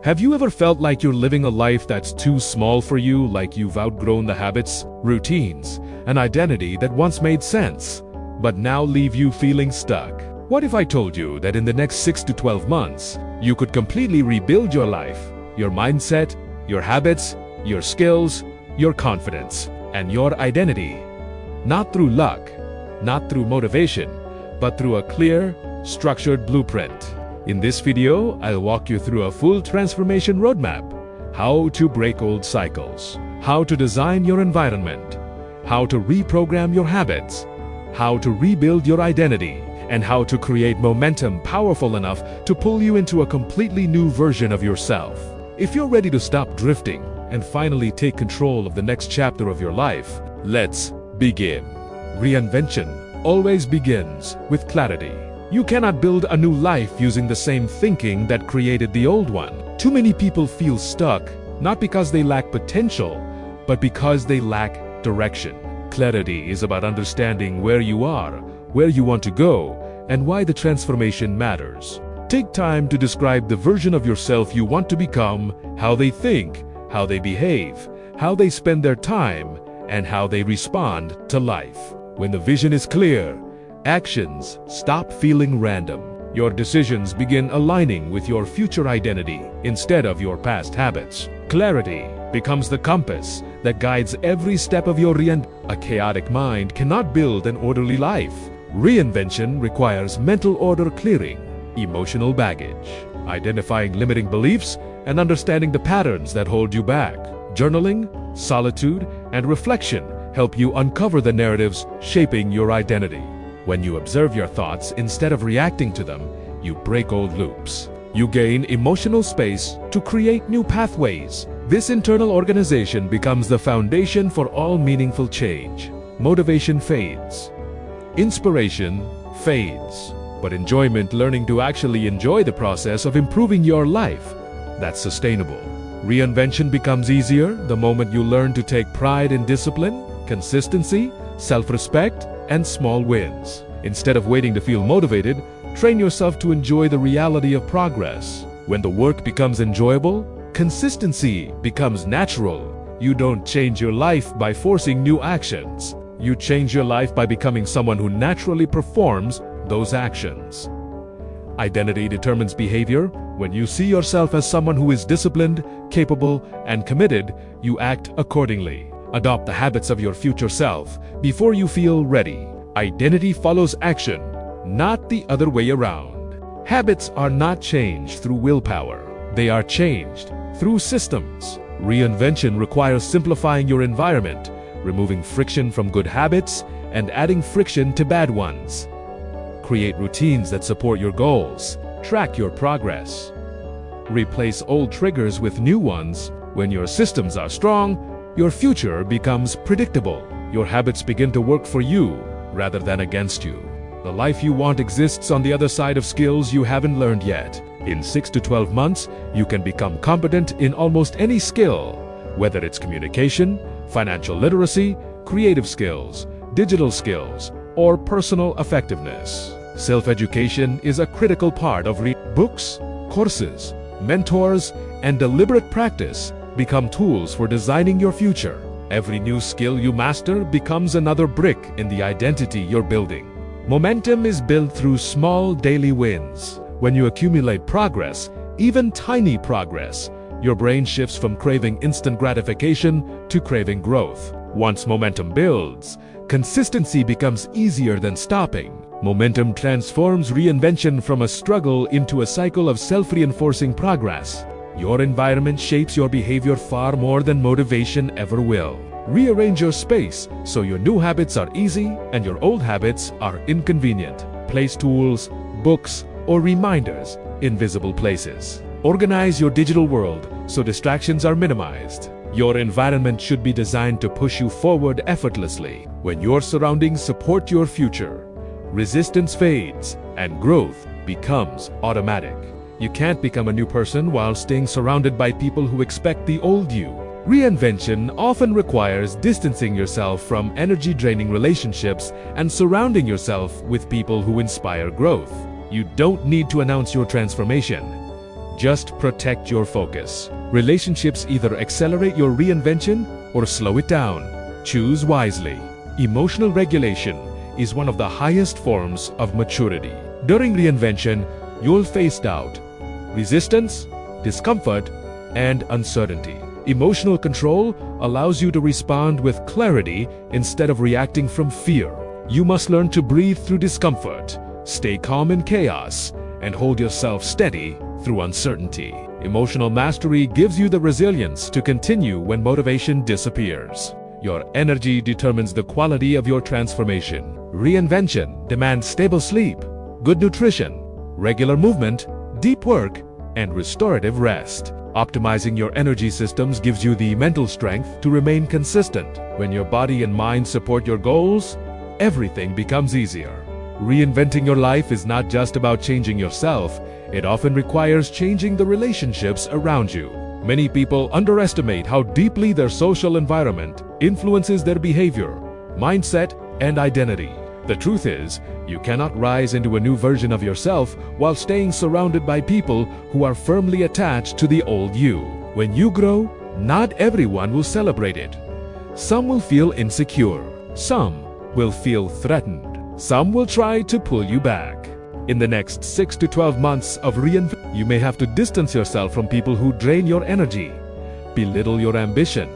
Have you ever felt like you're living a life that's too small for you, like you've outgrown the habits, routines, and identity that once made sense, but now leave you feeling stuck? What if I told you that in the next 6 to 12 months, you could completely rebuild your life, your mindset, your habits, your skills, your confidence, and your identity? Not through luck, not through motivation, but through a clear, structured blueprint. In this video, I'll walk you through a full transformation roadmap: how to break old cycles, how to design your environment, how to reprogram your habits, how to rebuild your identity, and how to create momentum powerful enough to pull you into a completely new version of yourself. If you're ready to stop drifting and finally take control of the next chapter of your life, let's begin. Reinvention always begins with clarity. You cannot build a new life using the same thinking that created the old one. Too many people feel stuck, not because they lack potential, but because they lack direction. Clarity is about understanding where you are, where you want to go, and why the transformation matters. Take time to describe the version of yourself you want to become, how they think, how they behave, how they spend their time, and how they respond to life. When the vision is clear, actions stop feeling random. Your decisions begin aligning with your future identity instead of your past habits. Clarity becomes the compass that guides every step of your reinvention. A chaotic mind cannot build an orderly life. Reinvention requires mental order clearing, emotional baggage, identifying limiting beliefs, and understanding the patterns that hold you back. Journaling, solitude, and reflection help you uncover the narratives shaping your identity. When you observe your thoughts instead of reacting to them, you break old loops. You gain emotional space to create new pathways. This internal organization becomes the foundation for all meaningful change. Motivation fades. Inspiration fades. But enjoyment, learning to actually enjoy the process of improving your life, that's sustainable. Reinvention becomes easier the moment you learn to take pride in discipline, consistency, self-respect, and small wins. Instead of waiting to feel motivated, train yourself to enjoy the reality of progress. When the work becomes enjoyable, consistency becomes natural. You don't change your life by forcing new actions. You change your life by becoming someone who naturally performs those actions. Identity determines behavior. When you see yourself as someone who is disciplined, capable, and committed, you act accordingly. Adopt the habits of your future self before you feel ready. Identity follows action, not the other way around. Habits are not changed through willpower. They are changed through systems. Reinvention requires simplifying your environment, removing friction from good habits, and adding friction to bad ones. Create routines that support your goals. Track your progress. Replace old triggers with new ones. When your systems are strong, your future becomes predictable. Your habits begin to work for you rather than against you. The life you want exists on the other side of skills you haven't learned yet. In 6 to 12 months, you can become competent in almost any skill, whether it's communication, financial literacy, creative skills, digital skills, or personal effectiveness. Self-education is a critical part of books, courses, mentors, and deliberate practice become tools for designing your future. Every new skill you master becomes another brick in the identity you're building. Momentum is built through small daily wins. When you accumulate progress, even tiny progress, your brain shifts from craving instant gratification to craving growth. Once momentum builds, consistency becomes easier than stopping. Momentum transforms reinvention from a struggle into a cycle of self-reinforcing progress. Your environment shapes your behavior far more than motivation ever will. Rearrange your space so your new habits are easy and your old habits are inconvenient. Place tools, books, or reminders in visible places. Organize your digital world so distractions are minimized. Your environment should be designed to push you forward effortlessly. When your surroundings support your future, resistance fades and growth becomes automatic. You can't become a new person while staying surrounded by people who expect the old you. Reinvention often requires distancing yourself from energy-draining relationships and surrounding yourself with people who inspire growth. You don't need to announce your transformation. Just protect your focus. Relationships either accelerate your reinvention or slow it down. Choose wisely. Emotional regulation is one of the highest forms of maturity. During reinvention, you'll face doubt, resistance, discomfort, and uncertainty. Emotional control allows you to respond with clarity instead of reacting from fear. You must learn to breathe through discomfort, stay calm in chaos, and hold yourself steady through uncertainty. Emotional mastery gives you the resilience to continue when motivation disappears. Your energy determines the quality of your transformation. Reinvention demands stable sleep, good nutrition, regular movement, deep work, and restorative rest. Optimizing your energy systems gives you the mental strength to remain consistent. When your body and mind support your goals, everything becomes easier. Reinventing your life is not just about changing yourself, it often requires changing the relationships around you. Many people underestimate how deeply their social environment influences their behavior, mindset, and identity. The truth is, you cannot rise into a new version of yourself while staying surrounded by people who are firmly attached to the old you. When you grow, not everyone will celebrate it. Some will feel insecure. Some will feel threatened. Some will try to pull you back. In the next 6 to 12 months of reinvention, you may have to distance yourself from people who drain your energy, belittle your ambition,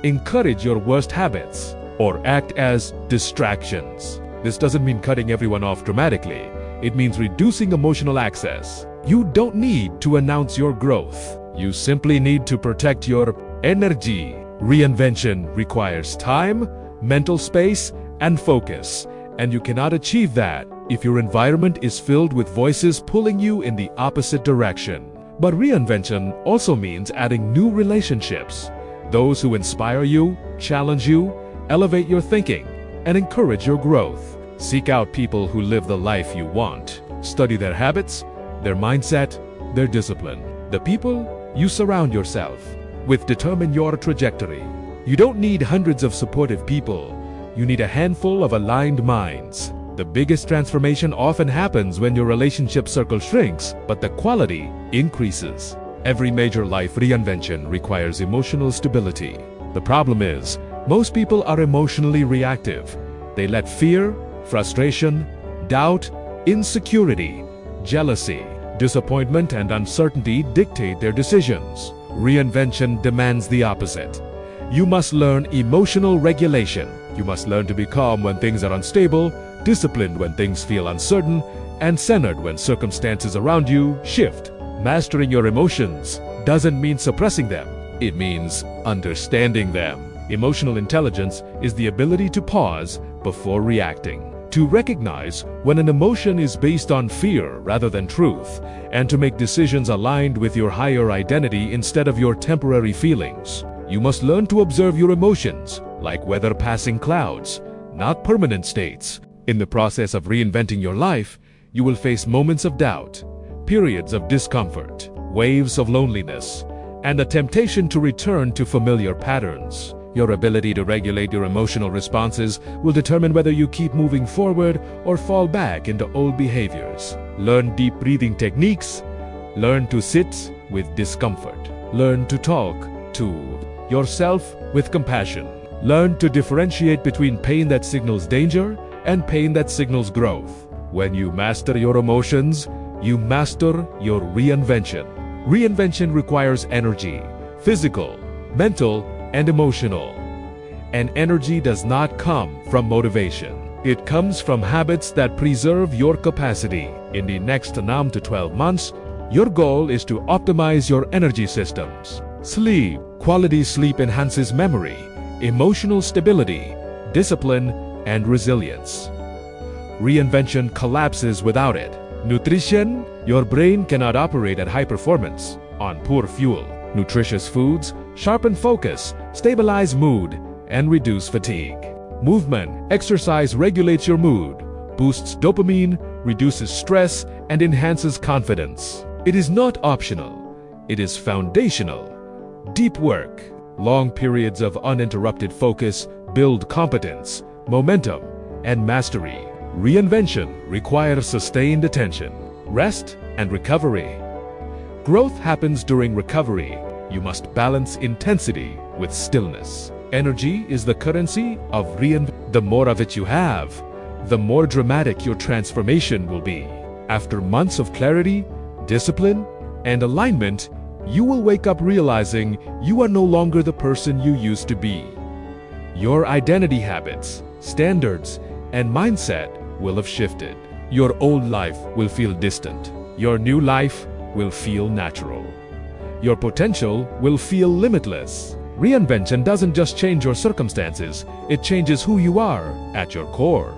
encourage your worst habits, or act as distractions. This doesn't mean cutting everyone off dramatically. It means reducing emotional access. You don't need to announce your growth. You simply need to protect your energy. Reinvention requires time, mental space, and focus. And you cannot achieve that if your environment is filled with voices pulling you in the opposite direction. But reinvention also means adding new relationships. Those who inspire you, challenge you, elevate your thinking, and encourage your growth. Seek out people who live the life you want. Study their habits, their mindset, their discipline. The people you surround yourself with determine your trajectory. You don't need hundreds of supportive people. You need a handful of aligned minds. The biggest transformation often happens when your relationship circle shrinks, but the quality increases. Every major life reinvention requires emotional stability. The problem is, most people are emotionally reactive. They let fear, frustration, doubt, insecurity, jealousy, disappointment, and uncertainty dictate their decisions. Reinvention demands the opposite. You must learn emotional regulation. You must learn to be calm when things are unstable, disciplined when things feel uncertain, and centered when circumstances around you shift. Mastering your emotions doesn't mean suppressing them. It means understanding them. Emotional intelligence is the ability to pause before reacting, to recognize when an emotion is based on fear rather than truth, and to make decisions aligned with your higher identity instead of your temporary feelings. You must learn to observe your emotions, like weather passing clouds, not permanent states. In the process of reinventing your life, you will face moments of doubt, periods of discomfort, waves of loneliness, and the temptation to return to familiar patterns. Your ability to regulate your emotional responses will determine whether you keep moving forward or fall back into old behaviors. Learn deep breathing techniques. Learn to sit with discomfort. Learn to talk to yourself with compassion. Learn to differentiate between pain that signals danger and pain that signals growth. When you master your emotions, you master your reinvention. Reinvention requires energy, physical, mental, and emotional. And energy does not come from motivation. It comes from habits that preserve your capacity. In the next 9 to 12 months, your goal is to optimize your energy systems. Sleep. Quality sleep enhances memory, emotional stability, discipline, and resilience. Reinvention collapses without it. Nutrition. Your brain cannot operate at high performance on poor fuel. Nutritious foods sharpen focus, stabilize mood, and reduce fatigue. Movement. Exercise regulates your mood, boosts dopamine, reduces stress, and enhances confidence. It is not optional. It is foundational. Deep work. Long periods of uninterrupted focus build competence, momentum, and mastery. Reinvention requires sustained attention, rest, and recovery. Growth happens during recovery. You must balance intensity with stillness. Energy is the currency of reinvent. The more of it you have, the more dramatic your transformation will be. After months of clarity, discipline, and alignment, you will wake up realizing you are no longer the person you used to be. Your identity habits, standards, and mindset will have shifted. Your old life will feel distant. Your new life will feel natural. Your potential will feel limitless. Reinvention doesn't just change your circumstances, it changes who you are at your core.